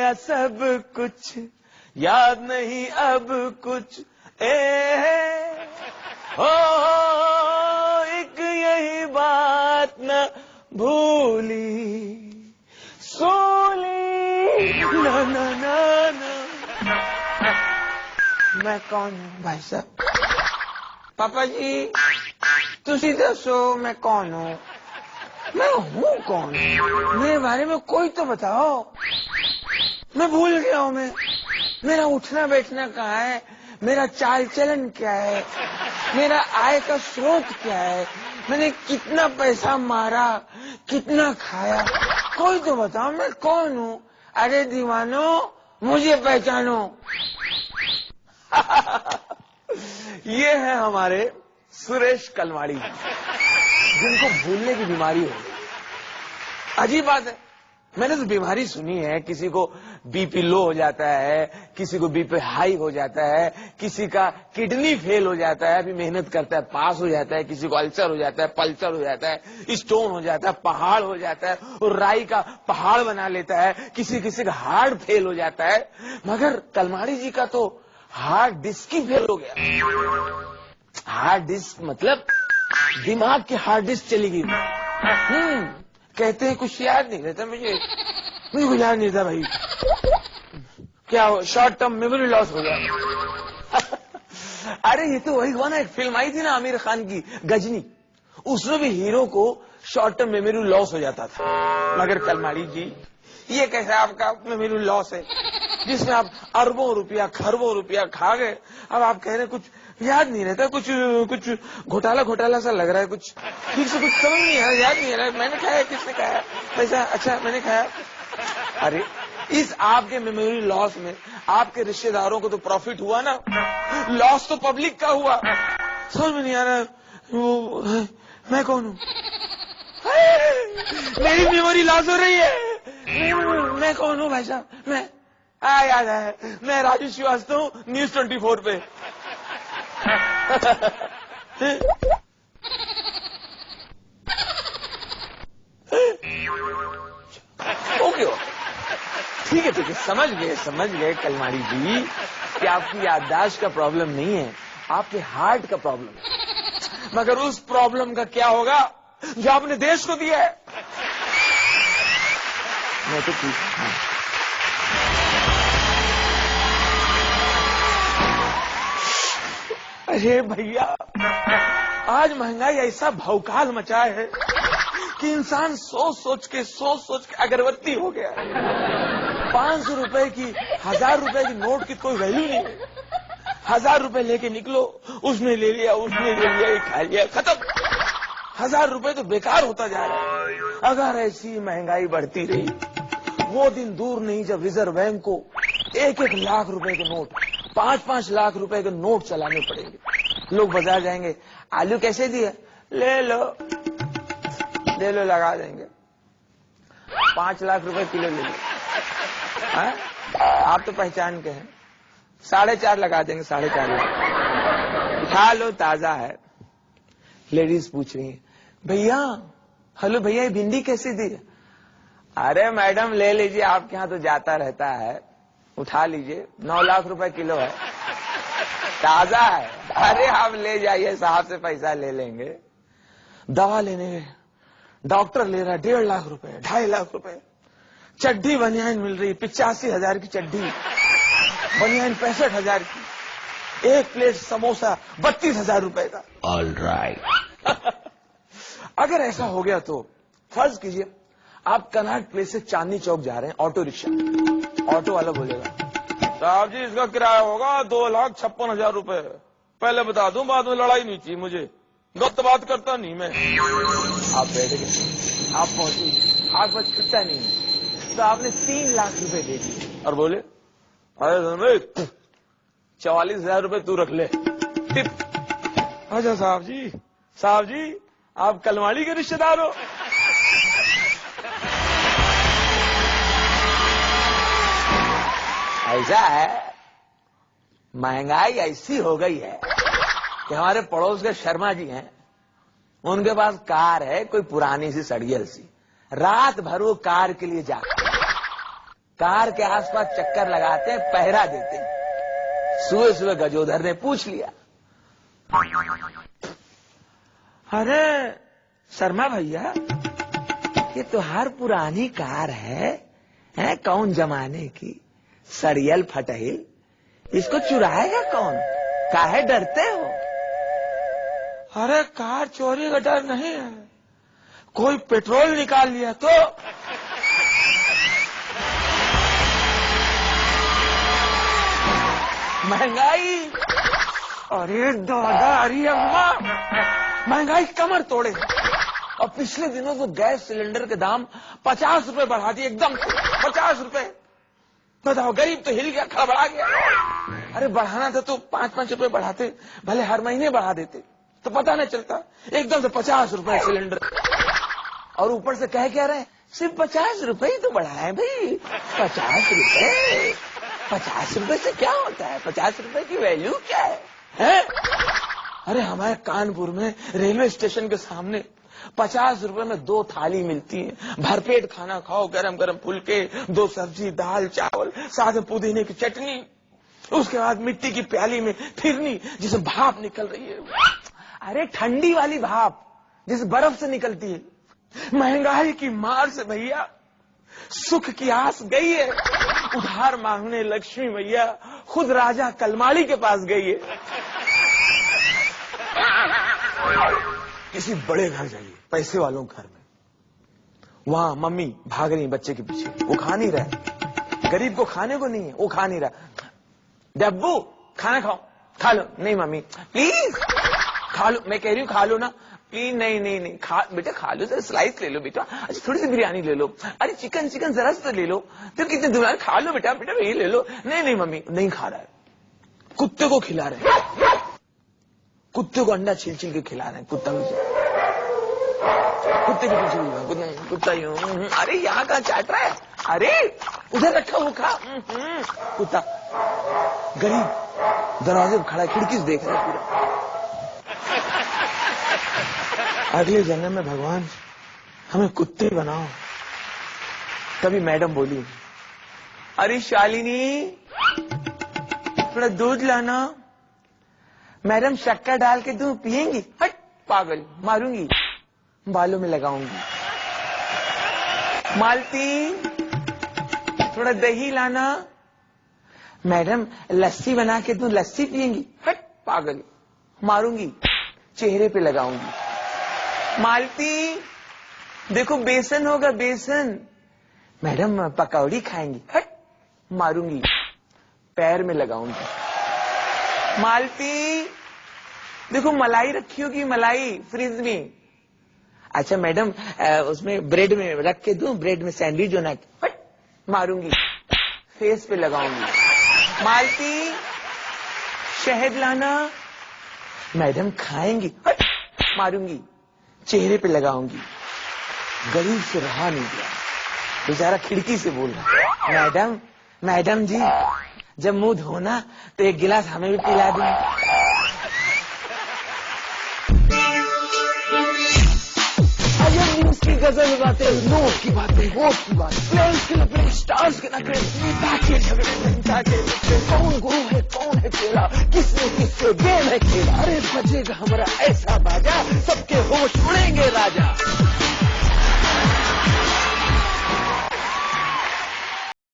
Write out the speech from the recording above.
गया सब कुछ, याद नहीं अब कुछ, हो एक यही बात न भूली सोली ना ना ना ना। मैं कौन हूँ भाई साहब? पापा जी तुसी दसो मैं कौन हूँ? मैं हूँ कौन? मेरे बारे में कोई तो बताओ। मैं भूल गया हूँ। मैं मेरा उठना बैठना कहाँ है? मेरा चाल चलन क्या है? मेरा आय का स्रोत क्या है? मैंने कितना पैसा मारा, कितना खाया? कोई तो बताओ मैं कौन हूँ? अरे दीवानो मुझे पहचानो। ये है हमारे सुरेश कलमाड़ी, जिनको भूलने की बीमारी हो। अजीब बात है, मैंने तो बीमारी सुनी है, किसी को बीपी लो हो जाता है, किसी को बीपी हाई हो जाता है, किसी का किडनी फेल हो जाता है, अभी मेहनत करता है पास हो जाता है, किसी को अल्सर हो जाता है, पल्सर हो जाता है, स्टोन हो जाता है, पहाड़ हो जाता है और राई का पहाड़ बना लेता है, किसी किसी का हार्ट फेल हो जाता है। मगर कलमाड़ी जी का तो हार्ड डिस्क ही फेल हो गया। हार्ड डिस्क मतलब दिमाग की हार्ड डिस्क चली गई। कहते हैं कुछ याद नहीं रहता। मुझे कुछ याद नहीं था भाई। क्या शॉर्ट टर्म मेमोरी लॉस हो गया। अरे ये तो वही हुआ ना, एक फिल्म आई थी ना आमिर खान की गजनी, उसमें भी हीरो को शॉर्ट टर्म मेमोरी लॉस हो जाता था। मगर कलमाड़ी जी ये कैसा आपका मेमोरी लॉस है जिसमें आप अरबों रुपया खरबों रुपया खा गए, अब आप कह रहे कुछ याद नहीं रहता, कुछ घोटाला सा लग रहा है, कुछ ठीक से कुछ समझ नहीं आ रहा, याद नहीं आ रहा मैंने खाया, किसने खाया पैसा, अच्छा मैंने खाया। अरे इस आपके मेमोरी लॉस में आपके रिश्तेदारों को तो प्रॉफिट हुआ ना, लॉस तो पब्लिक का हुआ। समझ में नहीं आ रहा वो मैं कौन हूँ? मेरी मेमोरी लॉस हो रही है। मैं कौन हूँ भाई साहब? मैं याद है, मैं राजू श्रीवास्तव हूँ, न्यूज 24 पे। ओके ठीक है समझ गए कलमाड़ी जी कि आपकी याददाश्त का प्रॉब्लम नहीं है, आपके हार्ट का प्रॉब्लम है। मगर उस प्रॉब्लम का क्या होगा जो आपने देश को दिया है? मैं तो ठीक हूं। अरे भैया आज महंगाई ऐसा भौकाल मचा है कि इंसान सोच सोच के अगरबत्ती हो गया है। 500 रुपए की 1000 रुपए की नोट की कोई वैल्यू नहीं है। 1000 रुपए लेके निकलो, उसने ले लिया, ये खा लिया, खत्म। 1000 रुपए तो बेकार होता जा रहा है। अगर ऐसी महंगाई बढ़ती रही, वो दिन दूर नहीं जब रिजर्व बैंक को 1-1 लाख रुपए के नोट, 5-5 लाख रुपए के नोट चलाने पड़ेंगे। लोग बाजार जाएंगे, आलू कैसे दिए? ले लो लगा देंगे। 5 लाख रुपए किलो ले लो। आप तो पहचान के हैं, 4.5 लगा देंगे, 4.5 लाख। खा लो, ताजा है। लेडीज पूछ रही है, भैया हेलो भैया ये भिंडी कैसे दी? अरे मैडम ले लीजिए, आपके यहाँ तो जाता रहता है, उठा लीजिए, 9 लाख रुपए किलो है, ताजा है। अरे आप ले जाइए, साहब से पैसा ले लेंगे। दवा लेने डॉक्टर ले रहा है 1.5 लाख रुपए, 2.5 लाख रुपए। चड्डी बनियान मिल रही 85,000 की चड्डी, बनियान 65,000 की। एक प्लेट समोसा 32,000 रुपए का। All right. अगर ऐसा हो गया तो फर्ज कीजिए आप कनॉट प्लेस से चांदनी चौक जा रहे हैं, ऑटो रिक्शा, ऑटो वाला बोलेगा साहब जी इसका किराया होगा 2,56,000 रुपए। पहले बता दूं, बाद में लड़ाई नहीं चाहिए मुझे, गलत बात करता नहीं मैं। आप बैठ गए, आप पहुंचे, आपके पास छुट्टा नहीं है, तो आपने 3 लाख रुपए दे दिए और बोले अरे 44,000 रुपए तू रख ले टिप। अच्छा साहब जी आप कलमाड़ी के रिश्तेदार हो? ऐसा है, महंगाई ऐसी हो गई है कि हमारे पड़ोस के शर्मा जी हैं, उनके पास कार है कोई पुरानी सी सड़ियल सी, रात भर वो कार के लिए जाते, कार के आसपास चक्कर लगाते हैं, पहरा देते हैं। सुबह सुबह गजोधर ने पूछ लिया, अरे शर्मा भैया, ये तुम्हार पुरानी कार है कौन जमाने की, सड़ियल फटहिल, इसको चुराएगा कौन, काहे डरते हो? अरे कार चोरी का डर नहीं है, कोई पेट्रोल निकाल लिया तो। महंगाई, अरे दादा, अरे अम्मा, महंगाई कमर तोड़े। और पिछले दिनों तो गैस सिलेंडर के दाम 50 रुपए बढ़ा दिए, एकदम 50 रुपए। बताओ, गरीब तो हिल गया, खड़बड़ा गया। अरे बढ़ाना था तो 5-5 रुपए बढ़ाते, भले हर महीने बढ़ा देते तो पता नहीं चलता। एकदम से 50 रुपए सिलेंडर, और ऊपर से कह क्या रहे, सिर्फ 50 रुपए ही तो बढ़ाए भाई, 50 रुपए, 50 रुपए से क्या होता है, 50 रुपए की वैल्यू क्या है? अरे हमारे कानपुर में रेलवे स्टेशन के सामने 50 रुपए में 2 थाली मिलती है, भरपेट खाना खाओ, गरम गरम फुलके, 2 सब्जी, दाल चावल, साथ में पुदीने की चटनी, उसके बाद मिट्टी की प्याली में फिरनी जिसे भाप निकल रही है, अरे ठंडी वाली भाप जिसे बर्फ से निकलती है। महंगाई की मार से भैया सुख की आस गई है। उधार मांगने लक्ष्मी मैया खुद राजा कलमाड़ी के पास गई है। किसी बड़े घर जाइए, पैसे वालों के घर में, वहां मम्मी भाग रही बच्चे के पीछे, वो खा नहीं रहा, गरीब को खाने को नहीं है, वो खा नहीं रहा। डब्बू खाना खाओ, खा लो, नहीं मम्मी प्लीज खा लो, मैं कह रही हूँ खा लो ना, प्लीज, नहीं नहीं नहीं, बेटा खा लो, जरा स्लाइस ले लो बेटा, अच्छा थोड़ी सी बिरयानी ले लो, अरे चिकन जरा सा ले लो, तो कितने दुलार, खा लो बेटा, बेटा ये ले लो, नहीं नहीं मम्मी नहीं खा रहा है। कुत्ते को खिला रहे हैं, कुत्ते को अंडा छील छील के खिला रहे हैं, कुत्ते के पीछे कुत्ता यूं, अरे यहाँ कहाँ चाट रहा है, अरे उधर रखा वो खा, कुत्ता। गरीब दरवाजे पर खड़ा है, खिड़की से देख रहा है पूरा। अगले जन्म में भगवान हमें कुत्ते बनाओ। तभी मैडम बोली, अरे शालिनी थोड़ा दूध लाना। मैडम शक्कर डाल के दूध पिएंगी? हट पागल, मारूंगी, बालों में लगाऊंगी। मालती थोड़ा दही लाना। मैडम लस्सी बना के दूं, लस्सी पिएंगी? हट पागल, मारूंगी, चेहरे पे लगाऊंगी। मालती देखो बेसन होगा, बेसन। मैडम पकौड़ी खाएंगी? हट, मारूंगी, पैर में लगाऊंगी। मालती देखो मलाई रखी होगी, मलाई फ्रिज में। अच्छा मैडम उसमें ब्रेड में रख के दूं, ब्रेड में सैंडविच होना? हट, मारूंगी, फेस पे लगाऊंगी। मालती शहद लाना। मैडम खाएंगी? हट, मारूंगी, चेहरे पे लगाऊंगी। गरीब से रहा नहीं गया, बेचारा खिड़की से बोल रहा, मैडम जी जब मुंह धोना तो एक गिलास हमें भी पिला दें। न्यूज की गजल बातें, नोट की बातें, वोट की बात, प्लेयर्स के नखरे, स्टार्स के नखरे, नेता के झगड़े, जनता के नखरे, कौन गुरु है कौन है चेला, किसने किससे गेम है खेला। अरे बजेगा हमारा ऐसा बाजा, सबके होश उड़ेंगे राजा।